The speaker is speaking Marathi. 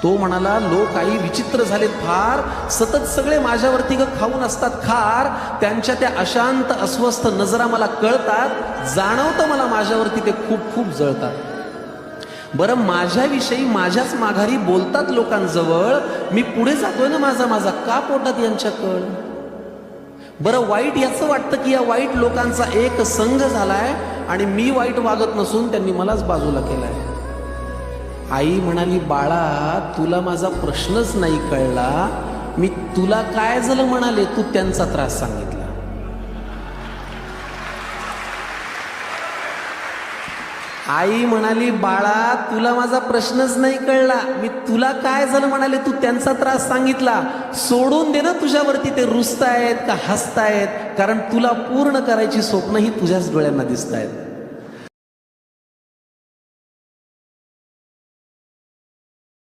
तो म्हणाला, लोक आई विचित्र झालेत फार, सतत सगळे माझ्यावरती खाऊन असतात खार, त्यांच्या त्या अशांत अस्वस्थ नजरा मला कळतात, जाणवतं मला माझ्यावरती ते खूप खूप जळतात. बरं, माझ्याविषयी माझ्याच माघारी बोलतात लोकांजवळ, मी पुढे जातोय ना माझा माझा, का पोटात यांच्या कळ? बरं, वाईट याचं वाटतं की या वाईट लोकांचा एक संघ झालाय आणि मी वाईट वागत नसून त्यांनी मलाच बाजूला केलाय. आई म्हणाली, बाळा तुला माझा प्रश्नच नाही कळला, मी तुला काय झालं म्हणाले, तू त्यांचा त्रास सांगितला. आई म्हणाली, बाळा तुला माझा प्रश्नच नाही कळला, मी तुला काय झालं म्हणाले, तू त्यांचा त्रास सांगितला. सोडून दे ना तुझ्यावरती ते रुसतायत का हसतायत, कारण तुला पूर्ण करायची स्वप्न ही तुझ्याच डोळ्यांना दिसतायत.